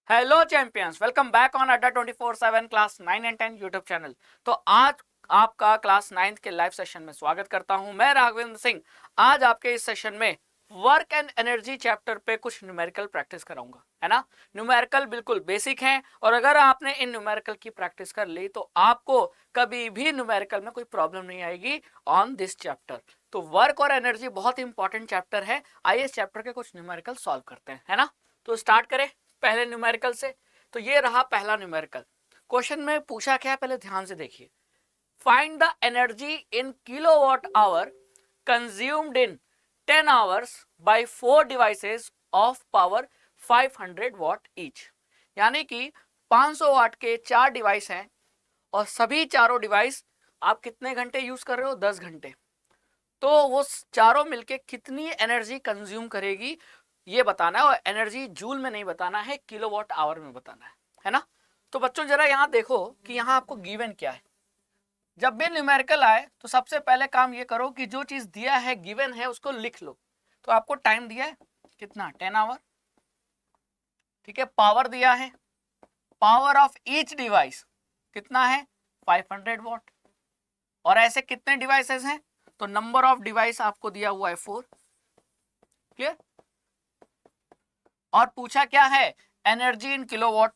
Hello champions, welcome back on अड्डा 24/7 class 9 and 10 YouTube channel. तो आज आपका क्लास 9th के लाइव सेशन में स्वागत करता हूं। मैं राघवेंद्र सिंह आज आपके इस सेशन में वर्क एंड एनर्जी चैप्टर पे कुछ न्यूमेरिकल प्रैक्टिस कराऊंगा, है ना। न्यूमेरिकल बिल्कुल बेसिक हैं और अगर आपने इन न्यूमेरिकल की प्रैक्टिस कर ली तो आपको कभी भी न्यूमेरिकल में कोई प्रॉब्लम नहीं आएगी ऑन दिस चैप्टर। तो वर्क और एनर्जी बहुत इंपॉर्टेंट चैप्टर है। आइए इस चैप्टर के कुछ न्यूमेरिकल सॉल्व करते हैं, है ना। तो स्टार्ट करें पहले न्यूमेरिकल से। तो ये रहा पहला न्यूमेरिकल। क्वेश्चन में पूछा क्या है, पहले ध्यान से देखिए। Find the energy in kilowatt hour consumed in 10 hours by 4 devices of power 500 watt each. यानी कि 500 वाट के 4 डिवाइस हैं और सभी चारों डिवाइस आप कितने घंटे यूज कर रहे हो? 10 घंटे। तो वो चारों मिलके कितनी एनर्जी कंज्यूम करेगी ये बताना है, और एनर्जी जूल में नहीं बताना है, किलोवाट आवर में बताना है ना। तो बच्चों जरा यहाँ देखो कि यहाँ आपको गिवन क्या है। जब भी न्यूमेरिकल आए तो सबसे पहले काम ये करो कि जो चीज दिया है गिवन है उसको लिख लो। तो आपको टाइम दिया है कितना? 10 आवर। ठीक है, पावर दिया है, पावर ऑफ ईच डिवाइस कितना है? 500 वॉट। और ऐसे कितने डिवाइसेस हैं? तो नंबर ऑफ डिवाइस आपको दिया हुआ है 4। क्लियर। और पूछा क्या है? एनर्जी इन किलोवाट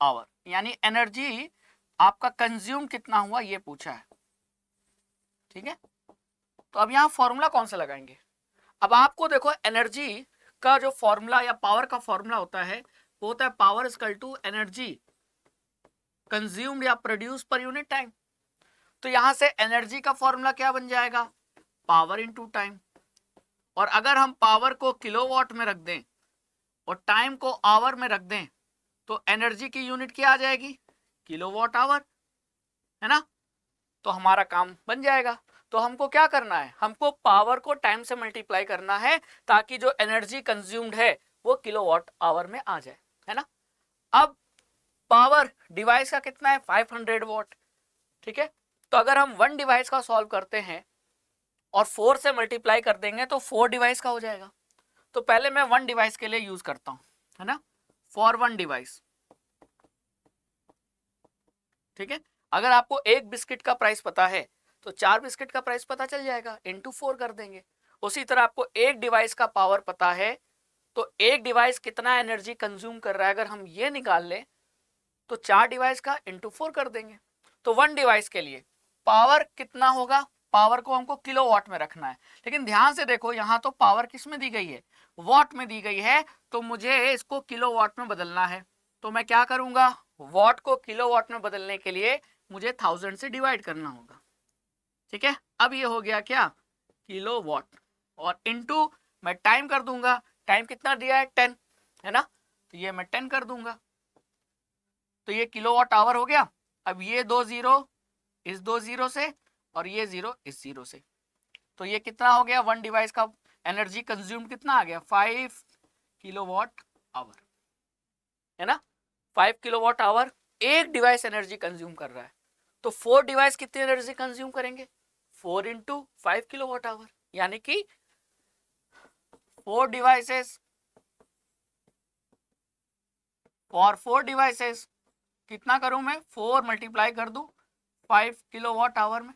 आवर, यानी एनर्जी आपका कंज्यूम कितना हुआ ये पूछा है। ठीक है, तो अब यहां फॉर्मूला कौन सा लगाएंगे? अब आपको देखो एनर्जी का जो फॉर्मूला या पावर का फॉर्मूला होता है वो होता है power equal to energy consumed या प्रोड्यूस पर यूनिट टाइम। तो यहां से एनर्जी का फॉर्मूला क्या बन जाएगा? Power into time. और अगर हम पावर को किलोवाट में रख दें और टाइम को आवर में रख दें तो एनर्जी की यूनिट क्या आ जाएगी? किलोवाट आवर, है ना। तो हमारा काम बन जाएगा। तो हमको क्या करना है? हमको पावर को टाइम से मल्टीप्लाई करना है ताकि जो एनर्जी कंज्यूम्ड है वो किलोवाट आवर में आ जाए, है ना। अब पावर डिवाइस का कितना है? 500 वॉट। ठीक है, तो अगर हम 1 डिवाइस का सॉल्व करते हैं और 4 से मल्टीप्लाई कर देंगे तो 4 डिवाइस का हो जाएगा। तो पहले मैं 1 डिवाइस के लिए यूज करता हूं, है ना, फॉर 1 डिवाइस। ठीक है, अगर आपको एक बिस्किट का प्राइस पता है तो 4 बिस्किट का प्राइस पता चल जाएगा, इंटू 4 कर देंगे। उसी तरह आपको एक डिवाइस का पावर पता है तो एक डिवाइस कितना एनर्जी कंज्यूम कर रहा है अगर हम ये निकाल लें तो 4 डिवाइस का इंटू 4 कर देंगे। तो 1 डिवाइस के लिए पावर कितना होगा? पावर को हमको किलोवाट में रखना है, लेकिन ध्यान से देखो यहाँ तो पावर किस में दी गई है? वॉट में दी गई है। तो मुझे इसको किलोवाट में बदलना है। तो मैं क्या करूंगा? वॉट को किलोवाट में बदलने के लिए मुझे 1000 से डिवाइड करना होगा। ठीक है, अब ये हो गया क्या? किलोवाट। और इनटू मैं टाइम कर दूंगा। टाइम कितना दिया है? 10, है ना। तो ये मैं 10 कर दूंगा तो ये किलोवाट आवर हो गया। अब ये 2 जीरो इस 2 जीरो से और ये 0 इस 0 से, तो ये कितना हो गया? 1 डिवाइस का एनर्जी कंज्यूम कितना आ गया? 5 किलोवाट आवर, है ना। 5 किलोवाट आवर एक डिवाइस एनर्जी कंज्यूम कर रहा है। तो 4 डिवाइस कितनी एनर्जी कंज्यूम करेंगे? 4 इंटू 5 किलोवाट आवर, यानी कि 4 डिवाइसेस फॉर 4 डिवाइसेस कितना करूं मैं? 4 मल्टीप्लाई कर दूं 5 किलोवाट आवर में,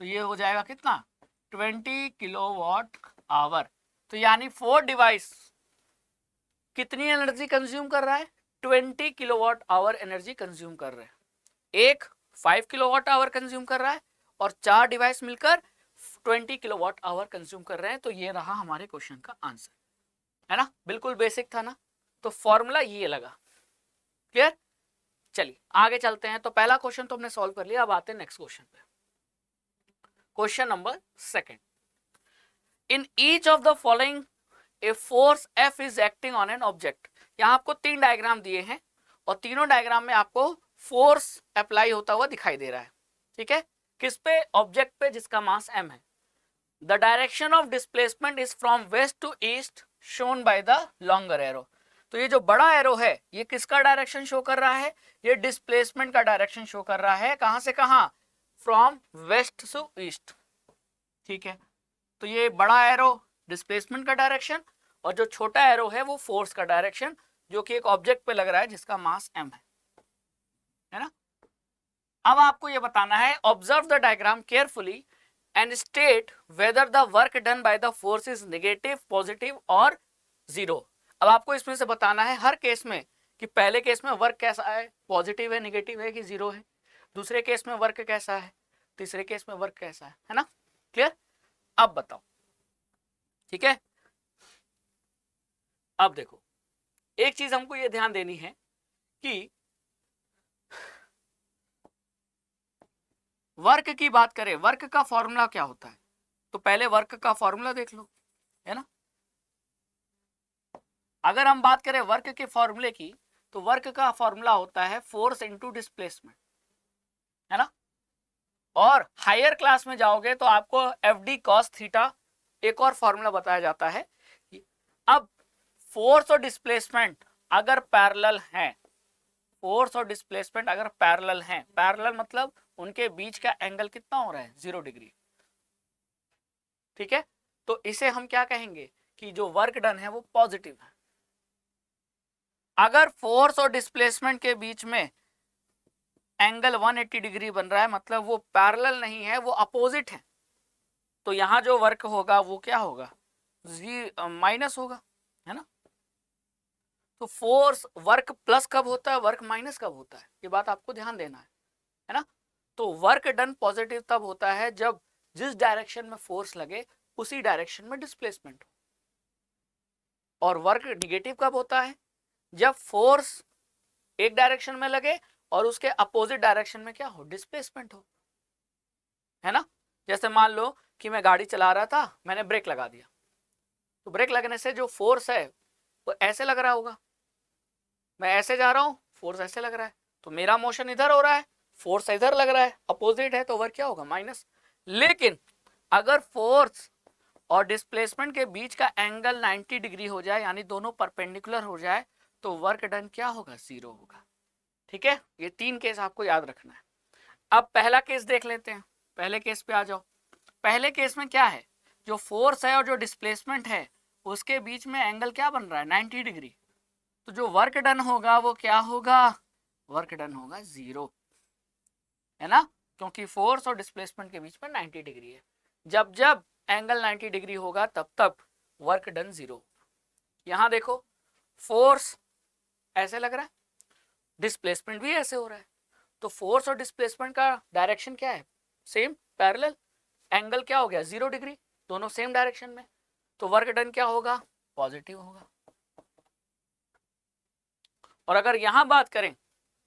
तो ये हो जाएगा कितना? 20 किलोवाट आवर। तो यानी 4 डिवाइस कितनी एनर्जी कंज्यूम कर रहा है? 20 किलोवाट आवर एनर्जी कंज्यूम कर रहे हैं। एक 5 किलोवाट आवर कंज्यूम कर रहा है और 4 डिवाइस मिलकर 20 किलोवाट आवर कंज्यूम कर रहे हैं। तो ये रहा हमारे क्वेश्चन का आंसर, है ना। बिल्कुल बेसिक था ना। तो फॉर्मूला ये लगा। क्लियर। चलिए आगे चलते हैं। तो पहला क्वेश्चन तो हमने सॉल्व कर लिया। अब आते हैं नेक्स्ट क्वेश्चन पे। Question number 2। In each of the following a force F is acting on an object. यहां आपको 3 डायग्राम दिए हैं और तीनों डायग्राम में आपको फोर्स अप्लाई होता हुआ दिखाई दे रहा है। ठीक है, किस पे? ऑब्जेक्ट पे जिसका मास m है। The direction of displacement is from west to east shown by the longer arrow. तो ये जो बड़ा एरो है ये किसका डायरेक्शन शो कर रहा है? ये डिस्प्लेसमेंट का डायरेक्शन शो कर रहा है। कहां से कहां? From west to east. ठीक है, तो ये बड़ा एरो डिस्प्लेसमेंट का डायरेक्शन और जो छोटा एरो है वो फोर्स का डायरेक्शन जो कि एक ऑब्जेक्ट पे लग रहा है जिसका मास m है ना। अब आपको ये बताना है, observe the diagram carefully and state whether the work done by the force is negative, positive और जीरो। अब आपको इसमें से बताना है हर केस में कि पहले केस में वर्क कैसा है, पॉजिटिव है, नेगेटिव है कि जीरो है, दूसरे केस में वर्क कैसा है, तीसरे केस में वर्क कैसा है ना। क्लियर? अब बताओ, ठीक है। अब देखो, एक चीज हमको ये ध्यान देनी है कि वर्क की बात करें, वर्क का फॉर्मूला क्या होता है, तो पहले वर्क का फॉर्मूला देख लो, है ना। अगर हम बात करें वर्क के फॉर्मूले की, तो वर्क का फॉर्मूला होता है फोर्स इनटू डिस्प्लेसमेंट, है ना। और हायर क्लास में जाओगे तो आपको एफ डी कॉस थीटा एक और फॉर्मूला बताया जाता है। अब फोर्स और डिस्प्लेसमेंट अगर पैरेलल हैं, फोर्स और डिस्प्लेसमेंट अगर पैरेलल हैं, पैरेलल मतलब उनके बीच का एंगल कितना हो रहा है, 0 डिग्री, ठीक है। तो इसे हम क्या कहेंगे कि जो वर्क डन है वो पॉजिटिव है। अगर फोर्स और डिस्प्लेसमेंट के बीच में एंगल 180 डिग्री बन रहा है, मतलब वो पैरेलल नहीं है, वो अपोजिट है, तो यहां जो वर्क होगा वो क्या होगा, माइनस होगा, है ना। तो फोर्स वर्क प्लस कब होता है, वर्क माइनस कब होता है, ये बात आपको ध्यान देना है ना। तो वर्क डन पॉजिटिव तब होता है जब जिस डायरेक्शन में फोर्स लगे उसी डायरेक्शन में डिस्प्लेसमेंट हो, और वर्क निगेटिव कब होता है, जब फोर्स एक डायरेक्शन में लगे और उसके अपोजिट डायरेक्शन में क्या हो, डिस्प्लेसमेंट हो, है ना। जैसे मान लो कि मैं गाड़ी चला रहा था, मैंने ब्रेक लगा दिया, तो ब्रेक लगने से जो फोर्स है वो ऐसे लग रहा होगा, मैं ऐसे जा रहा हूं, फोर्स ऐसे लग रहा है, तो मेरा मोशन इधर हो रहा है, फोर्स इधर लग रहा है, अपोजिट है, तो वर्क क्या होगा, माइनस। लेकिन अगर फोर्स और डिस्प्लेसमेंट के बीच का एंगल 90 डिग्री हो जाए, यानी दोनों परपेंडिकुलर हो जाए, तो वर्क डन क्या होगा, 0 होगा, ठीक है। ये 3 केस आपको याद रखना है। अब पहला केस देख लेते हैं, पहले केस पे आ जाओ। पहले केस में क्या है, जो फोर्स है और जो डिस्प्लेसमेंट है उसके बीच में एंगल क्या बन रहा है, 90 डिग्री, तो जो वर्क डन होगा वो क्या होगा, वर्क डन होगा 0, है ना, क्योंकि फोर्स और डिस्प्लेसमेंट के बीच में 90 डिग्री है। जब जब एंगल 90 डिग्री होगा तब तब वर्क डन 0। यहां देखो, फोर्स ऐसे लग रहा है, डिस्प्लेसमेंट भी ऐसे हो रहा है, तो फोर्स और डिस्प्लेसमेंट का डायरेक्शन क्या है, सेम, पैरेलल, एंगल क्या हो गया, 0 डिग्री, दोनों सेम डायरेक्शन में, तो वर्क डन क्या होगा, पॉजिटिव होगा। और अगर यहां बात करें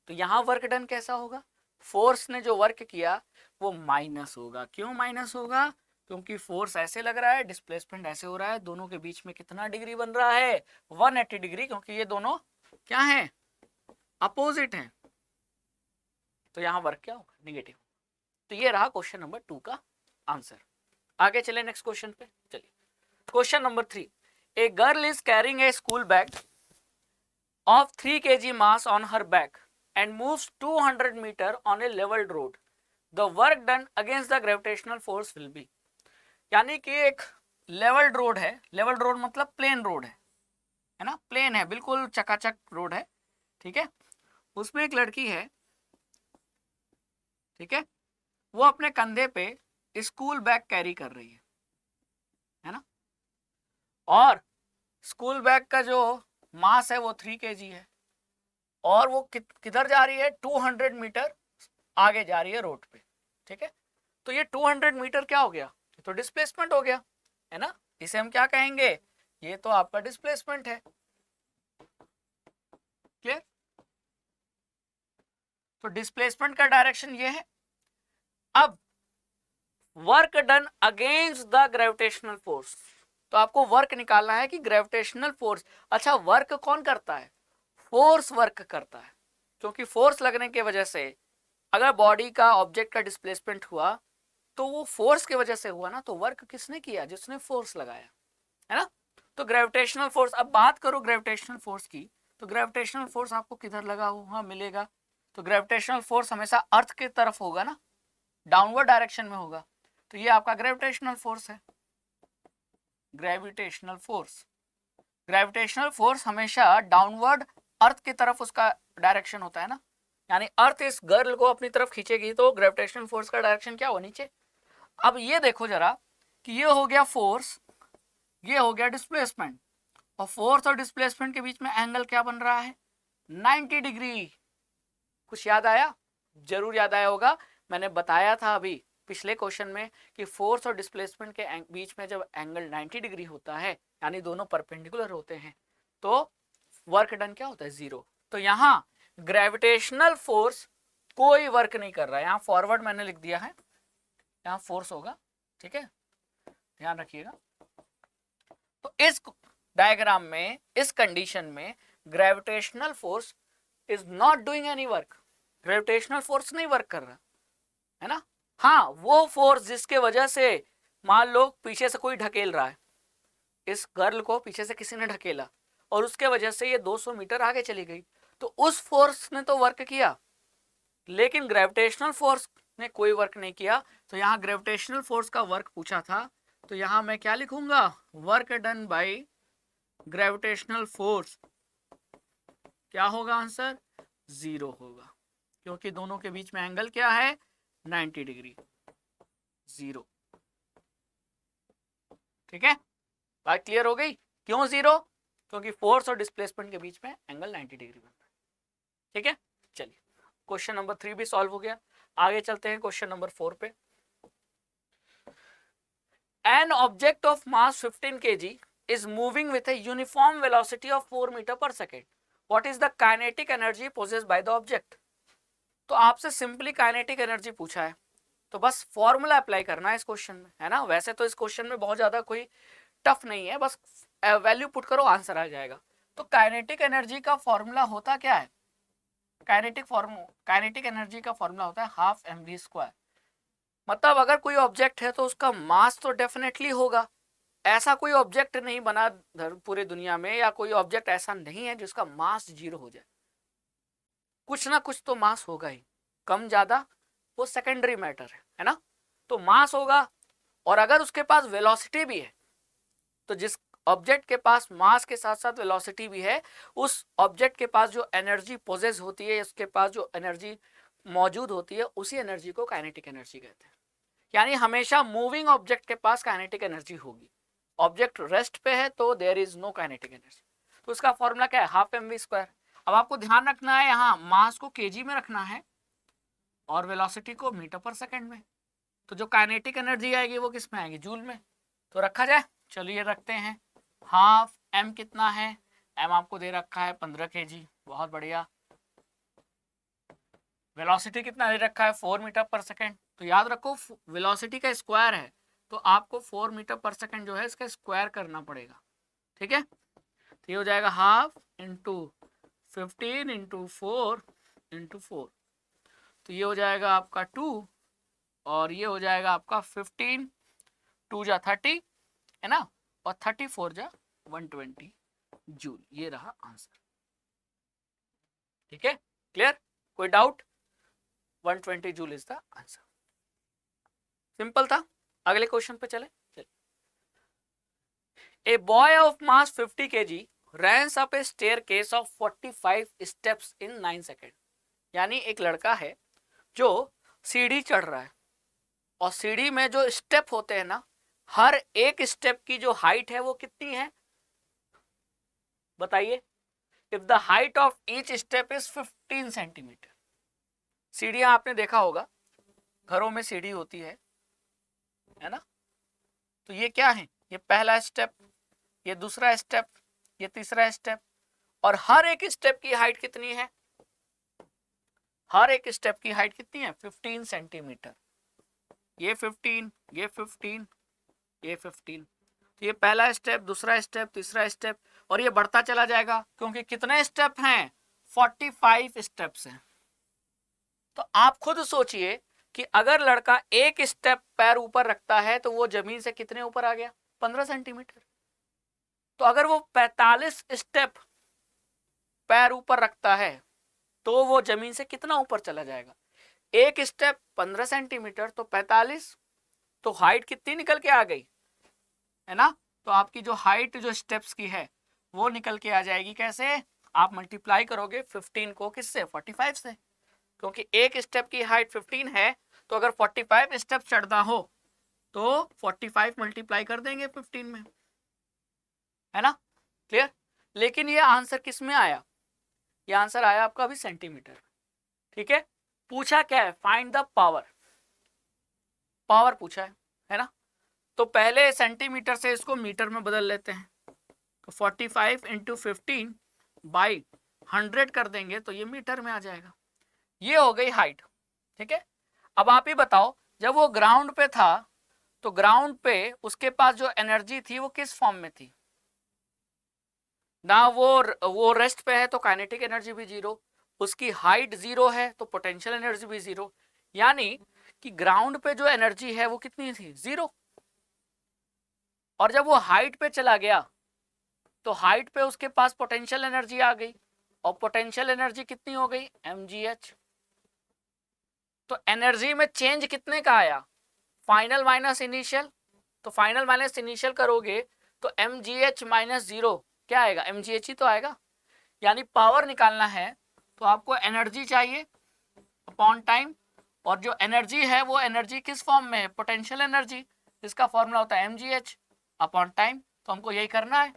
तो यहां वर्क डन कैसा होगा, फोर्स ने जो वर्क किया वो माइनस होगा। क्यों माइनस होगा, क्योंकि फोर्स ऐसे लग रहा है, डिस्प्लेसमेंट ऐसे हो रहा है, दोनों के बीच में कितना डिग्री बन रहा है, 180 डिग्री, क्योंकि ये दोनों क्या है, अपोजिट हैं, तो यहां वर्क क्या होगा, निगेटिव। तो ये रहा क्वेश्चन नंबर 2 का आंसर। आगे चले नेक्स्ट क्वेश्चन पे, चलिए question number 3। A girl is carrying a school bag of 3 kg mass on her back and moves 200 meter on a leveled road. The work done against the gravitational force will be। यानी कि एक levelled road है, levelled road मतलब plain road है ना, plane है, बिल्कुल चकाचक रोड है, ठीक है। उसमें एक लड़की है, ठीक है, वो अपने कंधे पे स्कूल बैग कैरी कर रही है ना, और स्कूल बैग का जो मास है वो 3 kg है, और वो किधर जा रही है, 200 मीटर आगे जा रही है रोड पे, ठीक है। तो ये 200 मीटर क्या हो गया, तो डिस्प्लेसमेंट हो गया, है ना। इसे हम क्या कहेंगे, ये तो आपका डिस्प्लेसमेंट है, क्लियर। तो डिस्प्लेसमेंट का डायरेक्शन ये है। अब work done against the gravitational force, तो आपको वर्क निकालना है कि ग्रेविटेशनल फोर्स, अच्छा वर्क कौन करता है, फोर्स वर्क करता है, क्योंकि फोर्स लगने की वजह से अगर बॉडी का, ऑब्जेक्ट का डिस्प्लेसमेंट हुआ तो वो फोर्स की वजह से हुआ ना, तो वर्क किसने किया, जिसने फोर्स लगाया, है ना। तो ग्रेविटेशनल फोर्स, अब बात करो ग्रेविटेशनल फोर्स की, तो ग्रेविटेशनल फोर्स आपको किधर लगा हुआ मिलेगा, तो ग्रेविटेशनल फोर्स हमेशा अर्थ की तरफ होगा ना, डाउनवर्ड डायरेक्शन में होगा, तो ये आपका ग्रेविटेशनल फोर्स है। ग्रेविटेशनल फोर्स, ग्रेविटेशनल फोर्स हमेशा डाउनवर्ड अर्थ की तरफ उसका डायरेक्शन होता है ना, यानी अर्थ इस गर्ल को अपनी तरफ खींचेगी तो ग्रेविटेशनल फोर्स का डायरेक्शन क्या हुआ, नीचे। अब ये देखो जरा कि ये हो गया फोर्स, ये हो गया डिस्प्लेसमेंट, और फोर्स और डिस्प्लेसमेंट के बीच में एंगल क्या बन रहा है, 90 डिग्री। कुछ याद आया? जरूर याद आया होगा, मैंने बताया था अभी पिछले क्वेश्चन में कि फोर्स और डिस्प्लेसमेंट के बीच में जब एंगल 90 डिग्री होता है, यानी दोनों परपेंडिकुलर होते हैं, तो वर्क डन क्या होता है, जीरो। तो यहाँ ग्रेविटेशनल फोर्स कोई वर्क नहीं कर रहा है, यहाँ फॉरवर्ड मैंने लिख दिया है, यहाँ फोर्स होगा, ठीक है, ध्यान रखिएगा। तो इस डायग्राम में, इस कंडीशन में gravitational force is not doing any work, gravitational force नहीं वर्क कर रहा है ना। हाँ, वो फोर्स जिसके वजह से मान लो पीछे से कोई ढकेल रहा है, इस गर्ल को पीछे से किसी ने ढकेला और उसके वजह से ये 200 मीटर आगे चली गई, तो उस फोर्स ने तो वर्क किया, लेकिन ग्रेविटेशनल फोर्स ने कोई वर्क नहीं किया। तो यहाँ ग्रेविटेशनल फोर्स का वर्क पूछा था, तो यहाँ मैं क्या लिखूंगा, work done by gravitational force, क्या होगा आंसर, जीरो होगा, क्योंकि दोनों के बीच में एंगल क्या है, 90 डिग्री, जीरो। ठीक है, बात क्लियर हो गई, क्यों जीरो, क्योंकि फोर्स और डिस्प्लेसमेंट के बीच में एंगल 90 डिग्री बन रहा है। ठीक है, चलिए क्वेश्चन नंबर 3 भी सॉल्व हो गया, आगे चलते हैं क्वेश्चन नंबर 4 पे। An object of mass 15 kg is moving with a uniform velocity of 4 meter per second. What is the kinetic energy possessed by the object? तो आपसे सिंपली काइनेटिक एनर्जी पूछा है, तो बस फॉर्मूला अप्लाई करना है इस क्वेश्चन में, है ना। वैसे तो इस क्वेश्चन में बहुत ज्यादा कोई टफ नहीं है, बस वैल्यू पुट करो आंसर आ जाएगा। तो काइनेटिक एनर्जी का फॉर्मूला होता क्या है, काइनेटिक एनर्जी का फॉर्मूला होता है हाफ mv²। मतलब अगर कोई ऑब्जेक्ट है तो उसका मास तो डेफिनेटली होगा, ऐसा कोई ऑब्जेक्ट नहीं बना पूरे दुनिया में, या कोई ऑब्जेक्ट ऐसा नहीं है जिसका मास जीरो हो जाए, कुछ ना कुछ तो मास होगा ही, कम ज्यादा वो सेकेंडरी मैटर है ना। तो मास होगा, और अगर उसके पास वेलोसिटी भी है, तो जिस ऑब्जेक्ट के पास मास के साथ साथ वेलोसिटी भी है, उस ऑब्जेक्ट के पास जो एनर्जी पोजेस होती है, उसके पास जो एनर्जी मौजूद होती है, उसी एनर्जी को काइनेटिक एनर्जी कहते हैं। यानी हमेशा मूविंग ऑब्जेक्ट के पास काइनेटिक एनर्जी होगी, ऑब्जेक्ट रेस्ट पे है तो there is no kinetic energy. तो उसका फॉर्मूला क्या है, हाफ mv²। अब आपको ध्यान रखना है, यहाँ मास को केजी में रखना है और वेलोसिटी को मीटर पर सेकंड में, तो जो काइनेटिक एनर्जी आएगी वो किस में आएगी, जूल में। तो रखा जाए, चलिए रखते हैं। हाफ एम कितना है, एम आपको दे रखा है 15 kg, बहुत बढ़िया। वेलोसिटी कितना दे रखा है, 4 मीटर पर सेकंड। तो याद रखो वेलोसिटी का स्क्वायर है, तो आपको 4 मीटर पर सेकंड जो है इसका स्क्वायर करना पड़ेगा, ठीक है। तो ये हो जाएगा हाफ इंटू 15 इंटू 4 इंटू 4, तो ये हो जाएगा आपका 2, और ये हो जाएगा आपका 15, 2 जा 30 है ना, और 34 जा 120 जूल। ये रहा आंसर, ठीक है, क्लियर, कोई doubt, 120 joule is the answer. Simple था, अगले क्वेश्चन पे चले। A boy of mass 50 kg runs up a staircase of 45 steps in 9 second. यानी एक लड़का है जो सीढ़ी चढ़ रहा है, और सीढ़ी में जो स्टेप होते हैं ना, हर एक स्टेप की जो हाइट है वो कितनी है, बताइए। If the height of each step is 15 centimetre. सीढ़ियां आपने देखा होगा, घरों में सीढ़ी होती है ना। तो ये क्या है, ये पहला स्टेप, ये दूसरा स्टेप, ये तीसरा स्टेप, और हर एक स्टेप की हाइट कितनी है, हर एक स्टेप की हाइट कितनी है, 15 सेंटीमीटर। ये 15, ये 15, ये 15। तो ये पहला स्टेप, दूसरा स्टेप, तीसरा स्टेप, और ये बढ़ता चला जाएगा, क्योंकि कितने स्टेप हैं, 45 स्टेप्स हैं। तो आप खुद सोचिए कि अगर लड़का एक स्टेप पैर ऊपर रखता है तो वो जमीन से कितने ऊपर आ गया, 15 सेंटीमीटर। तो अगर वो 45 स्टेप पैर ऊपर रखता है तो वो जमीन से कितना ऊपर चला जाएगा, एक स्टेप 15 सेंटीमीटर तो 45, तो हाइट कितनी निकल के आ गई, है ना। तो आपकी जो हाइट जो स्टेप्स की है वो निकल के आ जाएगी कैसे, आप मल्टीप्लाई करोगे 15 को किससे, 45 से, क्योंकि एक स्टेप की हाइट 15 है, तो अगर 45 स्टेप चढ़ना हो तो 45 मल्टीप्लाई कर देंगे 15 में, है ना, क्लियर। लेकिन ये आंसर किस में आया, ये आंसर आया आपका अभी सेंटीमीटर, ठीक है। पूछा क्या है, फाइंड द पावर, पावर पूछा है ना। तो पहले सेंटीमीटर से इसको मीटर में बदल लेते हैं, तो 45 इंटू 15 बाई 100 कर देंगे तो ये मीटर में आ जाएगा। ये हो गई हाइट, ठीक है। अब आप ही बताओ, जब वो ग्राउंड पे था तो ग्राउंड पे उसके पास जो एनर्जी थी वो किस फॉर्म में थी ना, वो रेस्ट पे है तो काइनेटिक एनर्जी भी जीरो, उसकी हाइट जीरो है तो पोटेंशियल एनर्जी भी जीरो, यानी कि ग्राउंड पे जो एनर्जी है वो कितनी थी, जीरो। और जब वो हाइट पे चला गया तो हाइट पे उसके पास पोटेंशियल एनर्जी आ गई, और पोटेंशियल एनर्जी कितनी हो गई, mgh। तो एनर्जी में चेंज कितने का आया, फाइनल माइनस इनिशियल, तो फाइनल माइनस इनिशियल करोगे तो mgh माइनस जीरो क्या आएगा, mgh ही तो आएगा। यानी पावर निकालना है तो आपको एनर्जी चाहिए अपॉन टाइम, और जो एनर्जी है वो एनर्जी किस फॉर्म में है, पोटेंशियल एनर्जी, जिसका फॉर्मूला होता है mgh अपॉन टाइम। तो हमको यही करना है।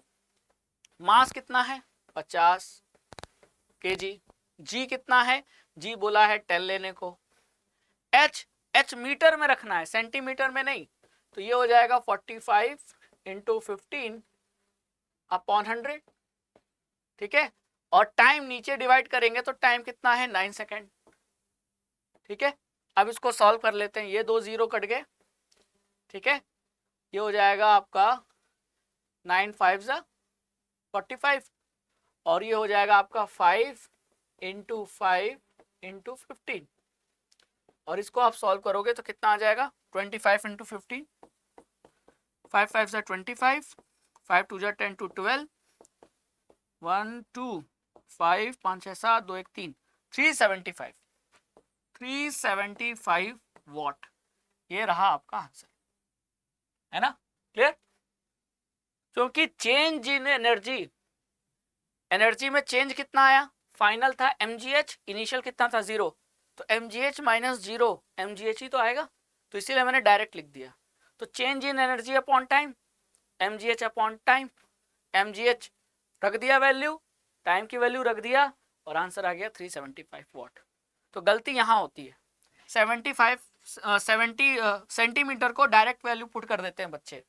मास कितना है, 50 kg, जी कितना है, जी बोला है 10 लेने को, एच मीटर में रखना है, सेंटीमीटर में नहीं, तो ये हो जाएगा 45 इंटू 15 अपॉन 100, ठीक है। और टाइम नीचे डिवाइड करेंगे तो टाइम कितना है, 9 सेकेंड, ठीक है। अब इसको सॉल्व कर लेते हैं, ये दो जीरो कट गए, ठीक है। ये हो जाएगा आपका 9 5 45, और ये हो जाएगा आपका 5 इंटू 5 इंटू 15, और इसको आप सॉल्व करोगे तो कितना आ जाएगा, 25 इंटू 15, 5 5 25, 5 2 10 2 12, 1 2 5 5 6 7 2 1 3, 375 वॉट, ये रहा आपका आंसर, है ना, क्लियर। क्योंकि चेंज इन एनर्जी, एनर्जी में चेंज कितना आया, फाइनल था mgh, इनिशियल कितना था, जीरो, तो mgh माइनस जीरो mgh ही तो आएगा, तो इसीलिए मैंने डायरेक्ट लिख दिया। तो change in energy upon time, mgh upon time, mgh रख दिया वैल्यू, टाइम की वैल्यू रख दिया, और आंसर आ गया 375 वॉट। तो गलती यहाँ होती है, 70 सेंटीमीटर को डायरेक्ट वैल्यू पुट कर देते हैं बच्चे,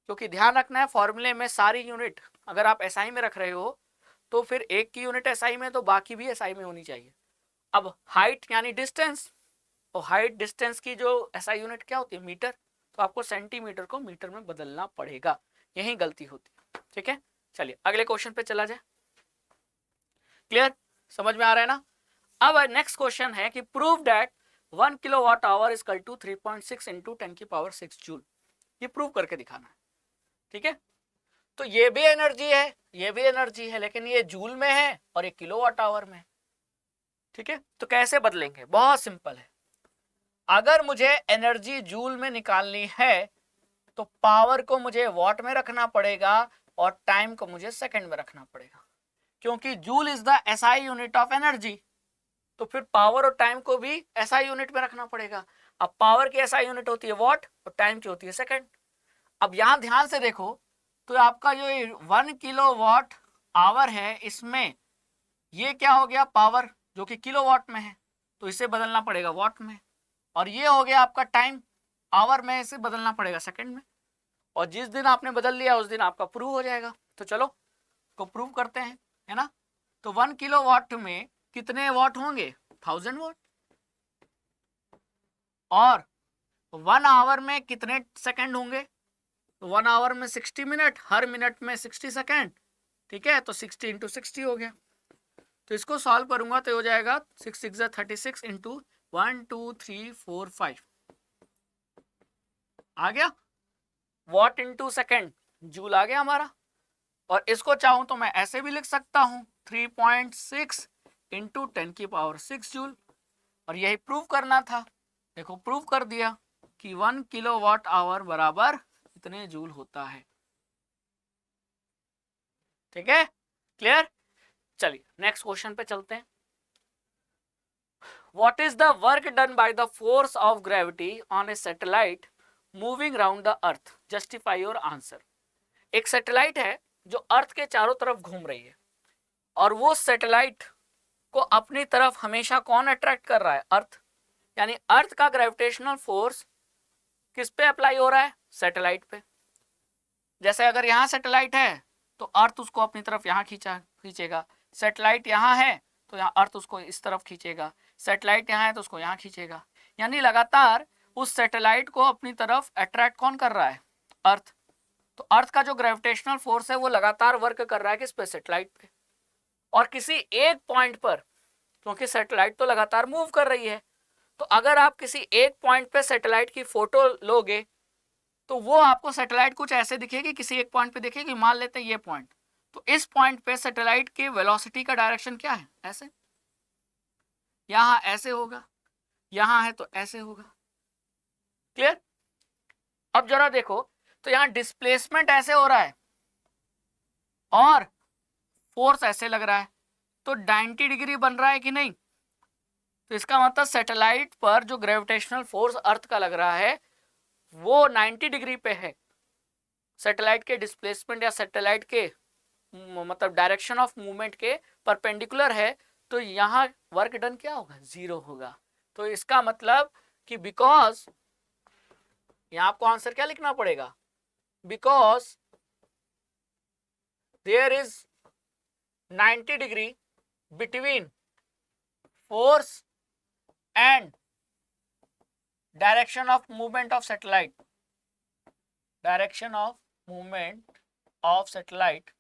क्योंकि ध्यान रखना है फॉर्मूले में सारी यूनिट अगर आप एसआई में रख रहे हो तो फिर एक की यूनिट एसआई में तो बाकी भी एसआई में होनी चाहिए। अब हाइट यानी डिस्टेंस, और हाइट डिस्टेंस की जो एसआई यूनिट क्या होती है, मीटर, तो आपको सेंटीमीटर को मीटर में बदलना पड़ेगा, यही गलती होती है, ठीक है। चलिए अगले क्वेश्चन पे चला जाए, क्लियर, समझ में आ रहा है ना। अब नेक्स्ट क्वेश्चन है कि prove that 1 kilowatt hour is equal to 3.6 into 10 की पावर 6 जूल, ये प्रूव करके दिखाना है, ठीक है। तो ये भी एनर्जी है, ये भी एनर्जी है, लेकिन ये जूल में है और ये किलोवाट आवर में, ठीक है। तो कैसे बदलेंगे, बहुत सिंपल है। अगर मुझे एनर्जी जूल में निकालनी है तो पावर को मुझे वॉट में रखना पड़ेगा और टाइम को मुझे सेकंड में रखना पड़ेगा, क्योंकि joule is the SI unit of energy, तो फिर पावर और टाइम को भी एसआई यूनिट में रखना पड़ेगा। अब पावर की एसआई यूनिट होती है वॉट और टाइम की होती है सेकंड। अब यहां ध्यान से देखो तो आपका जो 1 किलोवाट आवर है, इसमें ये क्या हो गया, पावर जो कि किलोवाट में है, तो इसे बदलना पड़ेगा वॉट में, और ये हो गया आपका टाइम, आवर में, इसे बदलना पड़ेगा सेकंड में, और जिस दिन आपने बदल लिया उस दिन आपका प्रूव हो जाएगा। तो चलो को प्रूव करते हैं, है ना। तो 1 किलोवाट में कितने वॉट होंगे, 1000 वॉट, और 1 आवर में कितने सेकंड होंगे, तो 1 आवर में 60 मिनट, हर मिनट में 60 सेकंड, ठीक है। तो 60 इंटू 60 हो गया, तो इसको सॉल्व करूंगा तो हो जाएगा 6 6 36 इंटू 1 2 3 4 5, आ गया वॉट इंटू सेकेंड, जूल आ गया हमारा। और इसको चाहूं तो मैं ऐसे भी लिख सकता हूं 3.6 इंटू 10 की पावर 6 जूल, और यही प्रूव करना था। देखो प्रूव कर दिया कि 1 किलोवाट आवर बराबर इतने जूल होता है, ठीक है, क्लियर। चलिए नेक्स्ट क्वेश्चन पे चलते हैं। What is the work done by the force of gravity on A satellite moving round the earth, justify your answer. एक सैटेलाइट है जो अर्थ के चारों तरफ घूम रही है, और वो सैटेलाइट को अपनी तरफ हमेशा कौन अट्रैक्ट कर रहा है? अर्थ। यानी अर्थ का ग्रेविटेशनल फोर्स किस पे अप्लाई हो रहा है? सैटेलाइट पे। जैसे अगर यहाँ सैटेलाइट है तो अर्थ उसको अपनी तरफ यहाँ खींचेगा, सैटेलाइट यहाँ है तो यहाँ अर्थ उसको इस तरफ खींचेगा, सैटेलाइट यहाँ है तो उसको यहाँ खींचेगा। यानी लगातार उस सैटेलाइट को अपनी तरफ अट्रैक्ट कौन कर रहा है? अर्थ। तो अर्थ का जो ग्रेविटेशनल फोर्स है वो लगातार वर्क कर रहा है किस पे? सैटेलाइट पे। और किसी एक पॉइंट पर, क्योंकि सैटेलाइट तो लगातार मूव कर रही है, तो अगर आप किसी एक पॉइंट पे सैटेलाइट की फोटो लोगे तो वो आपको सैटेलाइट कुछ ऐसे दिखेगी, किसी एक पॉइंट पे दिखेगी। मान लेते हैं ये पॉइंट, तो इस पॉइंट पे सैटेलाइट की वेलोसिटी का डायरेक्शन क्या है? ऐसे। यहां ऐसे होगा, यहां है तो ऐसे होगा। क्लियर? अब जरा देखो, तो यहां डिस्प्लेसमेंट ऐसे हो रहा है और फोर्स ऐसे लग रहा है, तो 90 डिग्री बन रहा है कि नहीं? तो इसका मतलब सैटेलाइट पर जो ग्रेविटेशनल फोर्स अर्थ का लग रहा है वो 90 डिग्री पे है। सैटेलाइट के डिस्प्लेसमेंट या सैटेलाइट के मतलब डायरेक्शन ऑफ मूवमेंट के परपेंडिकुलर है, तो यहाँ वर्क डन क्या होगा? 0 होगा। तो इसका मतलब कि बिकॉज, यहाँ आपको आंसर क्या लिखना पड़ेगा? Because there is 90 degree between force and direction of movement of satellite, direction of movement of satellite,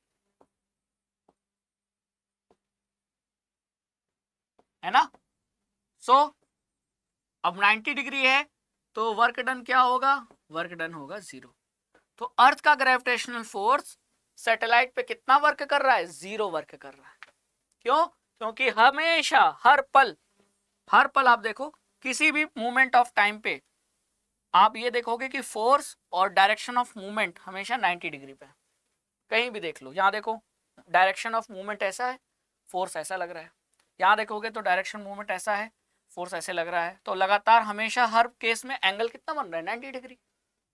है ना? सो अब 90 डिग्री है तो वर्क डन क्या होगा? वर्क डन होगा 0। तो अर्थ का ग्रेविटेशनल फोर्स सैटेलाइट पे कितना वर्क कर रहा है? 0 वर्क कर रहा है। क्यों? क्योंकि हमेशा हर पल आप देखो किसी भी मूवमेंट ऑफ टाइम पे आप ये देखोगे कि फोर्स और डायरेक्शन ऑफ मूवमेंट हमेशा 90 डिग्री पे। कहीं भी देख लो, यहाँ देखो डायरेक्शन ऑफ मूवमेंट ऐसा है, फोर्स ऐसा लग रहा है। यहाँ देखोगे तो डायरेक्शन मूवमेंट ऐसा है, फोर्स ऐसे लग रहा है। तो लगातार हमेशा हर केस में एंगल कितना बन रहा है? 90 डिग्री।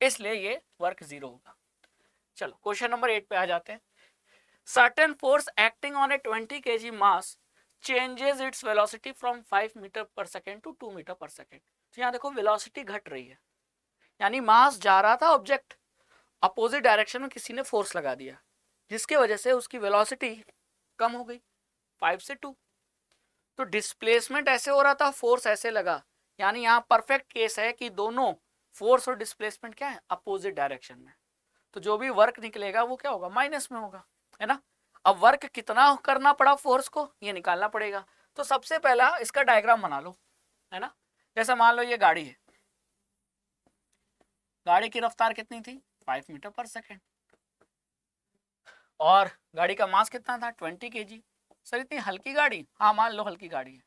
इसलिए ये वर्क 0 होगा। चलो क्वेश्चन नंबर 8 पे आ जाते हैं। Certain force acting on a 20 kg mass changes its velocity from 5 metre per second to 2 metre per second. तो यहाँ देखो वेलोसिटी घट रही है, यानी मास जा रहा था ऑब्जेक्ट, अपोजिट डायरेक्शन में किसी ने फोर्स लगा दिया जिसकी वजह से उसकी वेलोसिटी कम हो गई 5 से 2। तो डिस्प्लेसमेंट ऐसे हो रहा था, फोर्स ऐसे लगा, यानी यहाँ परफेक्ट केस है कि दोनों फोर्स और डिस्प्लेसमेंट क्या है? अपोजिट डायरेक्शन में। तो जो भी वर्क निकलेगा वो क्या होगा? माइनस में होगा, है ना? अब वर्क कितना करना पड़ा फोर्स को, ये निकालना पड़ेगा। तो सबसे पहला इसका डायग्राम बना लो, है ना? जैसे मान लो ये गाड़ी है, गाड़ी की रफ्तार कितनी थी? 5 मीटर पर सेकेंड, और गाड़ी का मास कितना था? 20 kg। सर इतनी हल्की गाड़ी? हाँ मान लो हल्की गाड़ी है।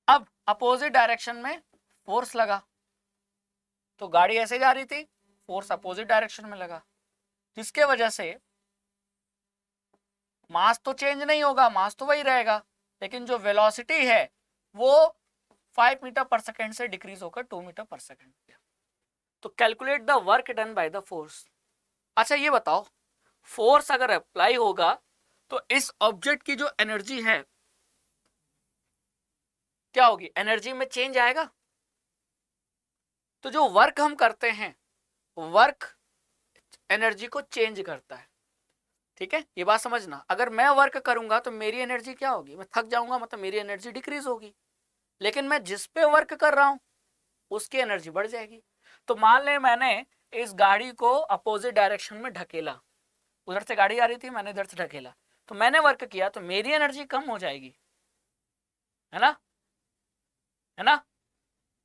अब अपोजिट डायरेक्शन में फोर्स लगा, तो गाड़ी ऐसे जा रही थी, फोर्स अपोजिट डायरेक्शन में लगा, जिसके वजह से मास तो चेंज नहीं होगा, मास तो वही रहेगा, लेकिन जो वेलोसिटी है वो 5 मीटर पर सेकेंड से डिक्रीज होकर 2 मीटर पर सेकेंड। तो calculate the work done by the force. अच्छा ये बताओ, फोर्स अगर अप्लाई होगा तो इस ऑब्जेक्ट की जो एनर्जी है क्या होगी? एनर्जी में चेंज आएगा। तो जो वर्क हम करते हैं, वर्क एनर्जी को चेंज करता है, ठीक है? ये बात समझना। अगर मैं वर्क करूंगा तो मेरी एनर्जी क्या होगी? मैं थक जाऊंगा, मतलब मेरी एनर्जी डिक्रीज होगी। लेकिन मैं जिस पे वर्क कर रहा हूं उसकी एनर्जी बढ़ जाएगी। तो मान ले मैंने इस गाड़ी को अपोजिट डायरेक्शन में ढकेला, उधर से गाड़ी आ रही थी, मैंने इधर से ढकेला, तो मैंने वर्क किया, तो मेरी एनर्जी कम हो जाएगी, है ना? है ना?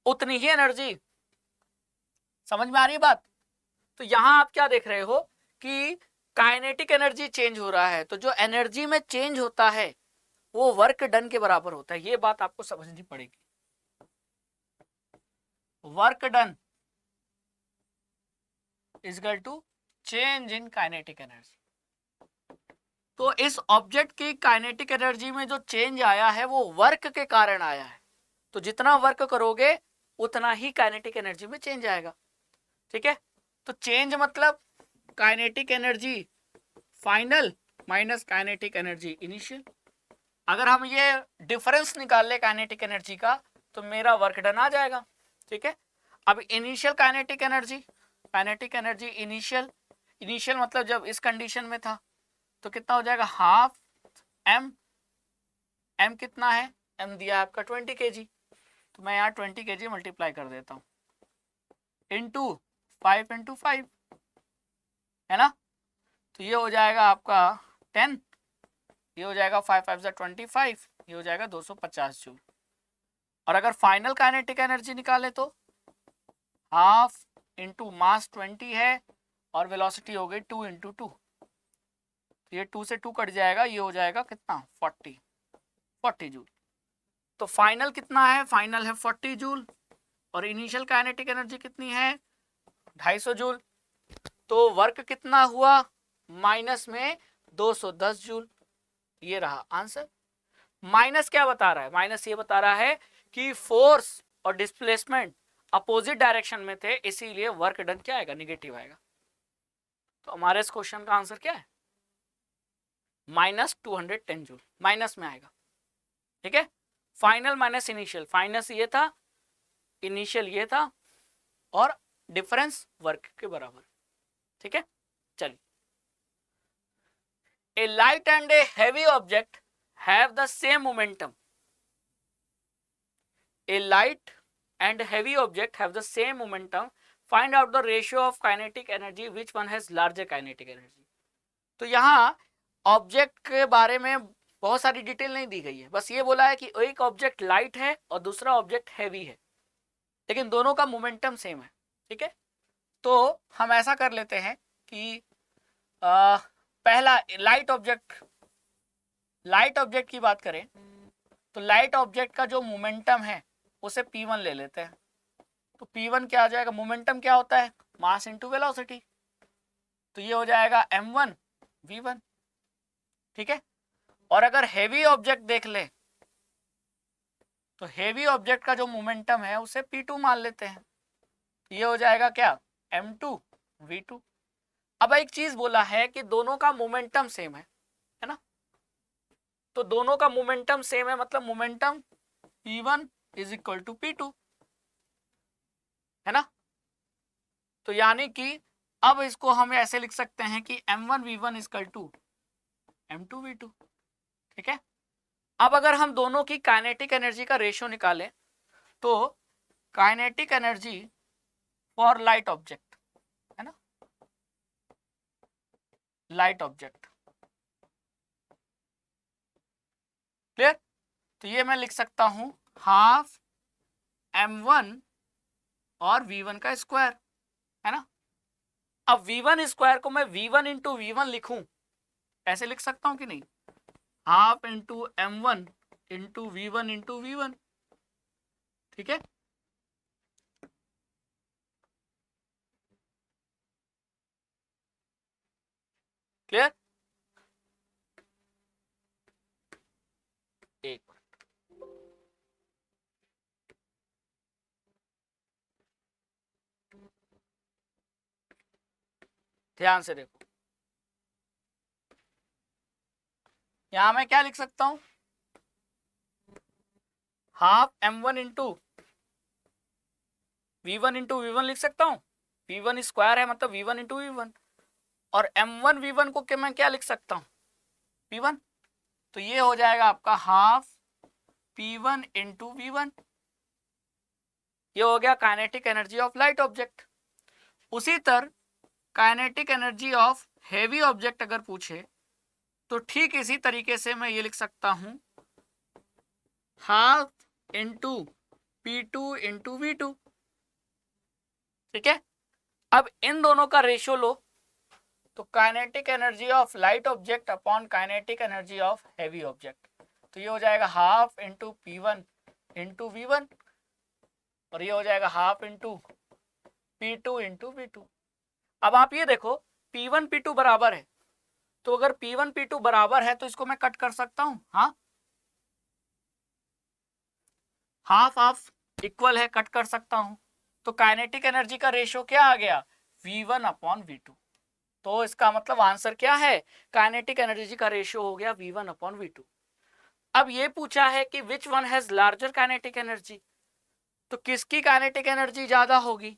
उतनी ही एनर्जी। समझ में आ रही है बात? तो यहां आप क्या देख रहे हो कि काइनेटिक एनर्जी चेंज हो रहा है, तो जो एनर्जी में चेंज होता है वो वर्क डन के बराबर होता है। ये बात आपको समझनी पड़ेगी। Work done is equal to change in kinetic energy. तो इस ऑब्जेक्ट की काइनेटिक एनर्जी में जो चेंज आया है वो वर्क के कारण आया है। तो जितना वर्क करोगे उतना ही काइनेटिक एनर्जी में चेंज आएगा। ठीक है, तो चेंज मतलब kinetic energy final minus kinetic energy initial. अगर हम ये डिफरेंस निकाल ले काइनेटिक एनर्जी का तो मेरा वर्क डन आ जाएगा। ठीक है, अब इनिशियल काइनेटिक एनर्जी इनिशियल मतलब जब इस कंडीशन में था तो कितना हो जाएगा, हाफ एम कितना है, एम दिया आपका 20 kg, तो मैं यहाँ 20 kg मल्टीप्लाई कर देता हूँ इंटू 5 है ना। तो ये हो जाएगा आपका 10, ये हो जाएगा 5 5 25, ये हो जाएगा 250 जूल। और अगर फाइनल काइनेटिक एनर्जी निकाले तो हाफ इंटू मास 20 है और वेलोसिटी हो गई 2 इंटू 2, ये 2 से 2 कट जाएगा, ये हो जाएगा कितना 40 जूल। तो फाइनल कितना है, फाइनल है 40 जूल और इनिशियल काइनेटिक एनर्जी कितनी है 250 जूल। तो वर्क कितना हुआ, माइनस में 210 जूल। ये रहा आंसर। माइनस क्या बता रहा है, माइनस ये बता रहा है कि फोर्स और डिस्प्लेसमेंट अपोजिट डायरेक्शन में थे, इसीलिए वर्क डन क्या आएगा, निगेटिव आएगा। तो हमारे इस क्वेश्चन का आंसर क्या है, माइनस 210 जूल माइनस में आएगा। ठीक है, फाइनल माइनस इनिशियल, फाइनल ये था, इनिशियल ये था और डिफरेंस वर्क के बराबर। ठीक है, चलिए। A light and a heavy object have the same momentum. A light and heavy object have the same momentum, find out the ratio of kinetic energy, which one has larger kinetic energy। तो यहाँ object के बारे में बहुत सारी detail नहीं दी गई है, बस ये बोला है कि एक ऑब्जेक्ट लाइट है और दूसरा ऑब्जेक्ट हैवी है, लेकिन दोनों का मोमेंटम सेम है। ठीक है, तो हम ऐसा कर लेते हैं कि पहला लाइट ऑब्जेक्ट की बात करें तो लाइट ऑब्जेक्ट का जो मोमेंटम है उसे P1 ले लेते हैं। तो P1 क्या आ जाएगा, मोमेंटम क्या होता है, मास इनटू वेलोसिटी, तो ये हो जाएगा m1 v1। ठीक है, और अगर हेवी ऑब्जेक्ट देख ले तो हेवी ऑब्जेक्ट का जो मोमेंटम है उसे P2 मान लेते हैं, ये हो जाएगा क्या m2 v2। अब एक चीज बोला है कि दोनों का मोमेंटम सेम है ना, तो दोनों का मोमेंटम सेम है मतलब momentum P1 is equal to P2 है ना। तो यानी कि अब इसको हम ऐसे लिख सकते हैं कि m1 v1 equal to m2 v2। ठीक है, अब अगर हम दोनों की काइनेटिक एनर्जी का रेशियो निकालें तो kinetic energy for light object है ना, लाइट ऑब्जेक्ट क्लियर। तो ये मैं लिख सकता हूं हाफ m1 और v1 का स्क्वायर है ना। अब v1 स्क्वायर को मैं v1 इंटू v1 लिखूं, ऐसे लिख सकता हूं कि नहीं, half into m1 into v1। ठीक है, क्लियर। एक ध्यान से देखो, यहां मैं क्या लिख सकता हूं, हाफ m1 इंटू v1 लिख सकता हूं, v1 स्क्वायर है मतलब v1 इंटू v1, और m1 v1 को मैं क्या लिख सकता हूं p1, तो ये हो जाएगा आपका हाफ p1 इंटू v1। ये हो गया kinetic energy of light object. उसी तरह kinetic energy of heavy object अगर पूछे तो ठीक इसी तरीके से मैं ये लिख सकता हूं half into P2 into V2। ठीक है, अब इन दोनों का रेशियो लो तो kinetic energy of light object upon kinetic energy of heavy object, तो ये हो जाएगा half into P1 into V1 और ये हो जाएगा half into P2 into V2। अब आप ये देखो P1 P2 बराबर है तो अगर P1 P2 बराबर है तो इसको मैं कट कर सकता हूं, हाँ, हाफ हाफ इक्वल है, कट कर सकता हूं। तो काइनेटिक एनर्जी का रेशियो क्या आ गया, V1/V2। तो इसका मतलब आंसर क्या है, काइनेटिक एनर्जी का रेशियो हो गया V1/V2। अब ये पूछा है कि which one has larger kinetic energy, तो किसकी काइनेटिक एनर्जी ज्यादा होगी,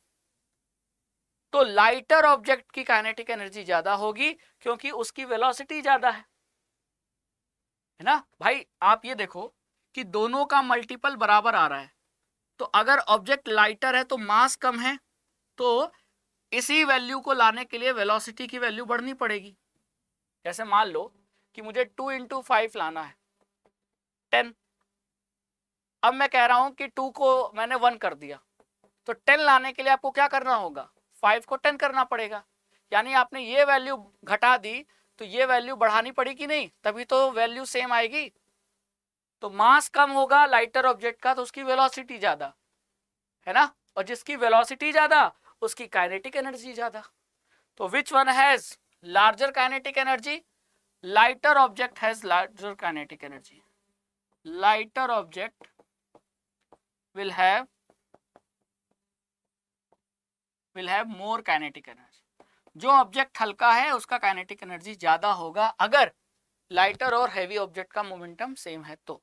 तो लाइटर ऑब्जेक्ट की काइनेटिक एनर्जी ज्यादा होगी क्योंकि उसकी वेलोसिटी ज्यादा है ना भाई। आप ये देखो कि दोनों का मल्टीपल बराबर आ रहा है, तो अगर ऑब्जेक्ट लाइटर है तो मास कम है, तो इसी वैल्यू को लाने के लिए वेलोसिटी की वैल्यू बढ़नी पड़ेगी। जैसे मान लो कि मुझे 2 × 5 लाना है 10, अब मैं कह रहा हूं कि 2 को मैंने 1 कर दिया, तो 10 लाने के लिए आपको क्या करना होगा, 5 को 10 करना पड़ेगा। यानी आपने ये वैल्यू घटा दी तो ये वैल्यू बढ़ानी पड़ेगी नहीं, तभी तो वैल्यू सेम आएगी। तो मास कम होगा लाइटर ऑब्जेक्ट का तो उसकी वेलोसिटी ज्यादा है ना, और जिसकी वेलोसिटी ज्यादा उसकी काइनेटिक एनर्जी ज्यादा। तो which one has larger kinetic energy, lighter object has larger kinetic energy, lighter object will have more kinetic energy। जो ऑब्जेक्ट हल्का है उसका काइनेटिक एनर्जी ज्यादा होगा अगर लाइटर और हैवी ऑब्जेक्ट का मोमेंटम सेम है तो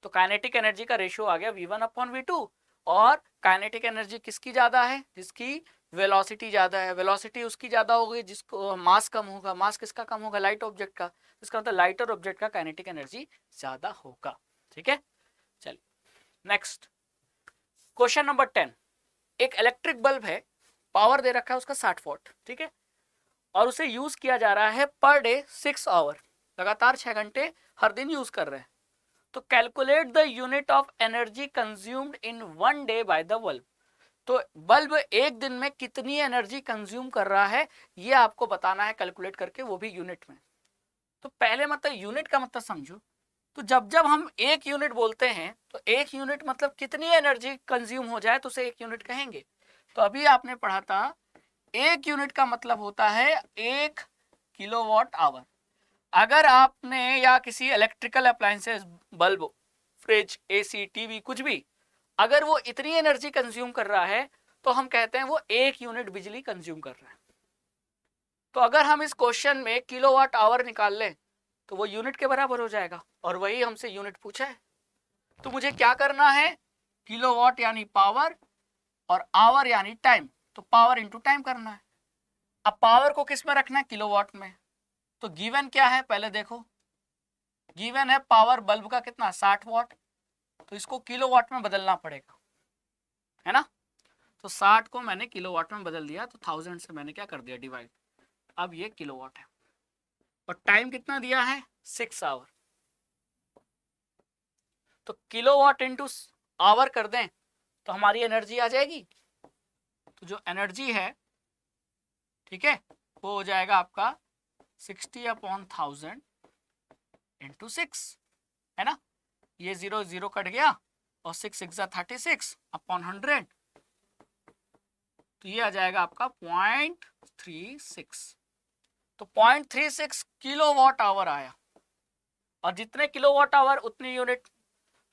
काइनेटिक एनर्जी का रेशियो आ गया V1/V2। और काइनेटिक एनर्जी किसकी ज्यादा है, जिसकी वेलोसिटी ज्यादा है, वेलोसिटी उसकी ज्यादा होगी जिसको मास कम होगा, मास किसका कम होगा, लाइट ऑब्जेक्ट का, इसका मतलब लाइटर ऑब्जेक्ट का काइनेटिक एनर्जी ज्यादा होगा। ठीक है, चलिए नेक्स्ट क्वेश्चन नंबर 10। एक इलेक्ट्रिक बल्ब है, पावर दे रखा है उसका 60 वॉट, ठीक है, और उसे यूज किया जा रहा है पर डे 6 आवर, लगातार 6 घंटे हर दिन यूज कर रहे हैं। तो calculate the unit of energy consumed in 1 day by the bulb. तो बल्ब एक दिन में कितनी एनर्जी कंज्यूम कर रहा है ये आपको बताना है कैलकुलेट करके, वो भी यूनिट में। तो पहले मतलब यूनिट का मतलब समझो, तो जब जब हम एक यूनिट बोलते हैं तो एक यूनिट मतलब कितनी एनर्जी कंज्यूम हो जाए तो उसे एक यूनिट कहेंगे। तो अभी आपने पढ़ा था एक यूनिट का मतलब होता है 1 किलोवाट आवर। अगर आपने या किसी electrical appliances, bulb, fridge, AC, TV, कुछ भी, अगर वो इतनी एनर्जी कंज्यूम कर रहा है तो हम कहते हैं वो 1 यूनिट बिजली कंज्यूम कर रहा है। तो अगर हम इस क्वेश्चन में किलोवाट आवर निकाल लें तो वो यूनिट के बराबर हो जाएगा, और वही हमसे यूनिट पूछा है। तो मुझे क्या करना है, किलोवाट यानी पावर और आवर यानी टाइम, तो पावर इंटू टाइम करना है। अब पावर को किस में रखना है, किलोवाट में। तो गिवन क्या है पहले देखो, गिवन है पावर बल्ब का कितना 60 वॉट, तो इसको किलोवाट में बदलना पड़ेगा, है ना। तो 60 को मैंने किलोवाट में बदल दिया, तो 1000 से मैंने क्या कर दिया डिवाइड, अब ये किलोवाट है। और टाइम कितना दिया है 6 आवर, तो किलोवाट इंटू आवर कर दें तो हमारी एनर्जी आ जाएगी। तो जो एनर्जी है, ठीक है, वो हो जाएगा आपका 60/1000 इंटू 6, है ना। ये 0 0 कट गया और 6 6 36/100, तो ये आ जाएगा आपका 0.36। तो 0.36 किलोवाट आवर आया, और जितने किलोवाट आवर उतनी यूनिट,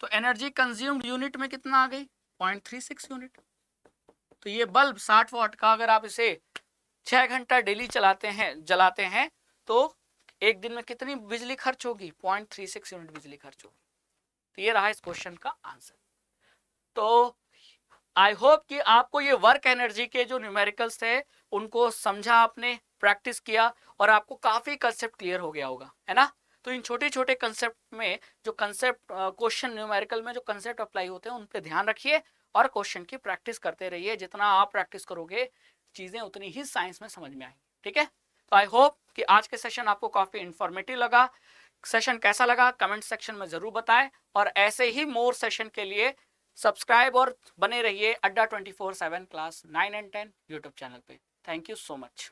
तो एनर्जी कंज्यूम्ड यूनिट में कितना आ गई 0.36 यूनिट। तो ये बल्ब 60 वॉट का अगर आप इसे 6 घंटा डेली जलाते हैं तो एक दिन में कितनी बिजली खर्च होगी, 0.36 यूनिट बिजली खर्च होगी। तो ये रहा इस क्वेश्चन का आंसर। तो आई होप कि आपको ये वर्क एनर्जी के जो न्यूमेरिकल्स थे उनको समझा आपने, प्रैक्टिस किया, और आपको काफी कंसेप्ट क्लियर हो गया होगा, है ना। तो इन छोटे छोटे कंसेप्ट में जो कंसेप्ट क्वेश्चन न्यूमेरिकल में जो कंसेप्ट अप्लाई होते हैं उन पे ध्यान रखिए और क्वेश्चन की प्रैक्टिस करते रहिए। जितना आप प्रैक्टिस करोगे चीजें उतनी ही साइंस में समझ में आएंगी, ठीक है। तो आई होप कि आज के सेशन आपको काफी इंफॉर्मेटिव लगा। सेशन कैसा लगा कमेंट सेक्शन में जरूर बताएं, और ऐसे ही मोर सेशन के लिए सब्सक्राइब और बने रहिए अड्डा 24/7 क्लास 9 and 10 यूट्यूब चैनल पे। Thank you so much.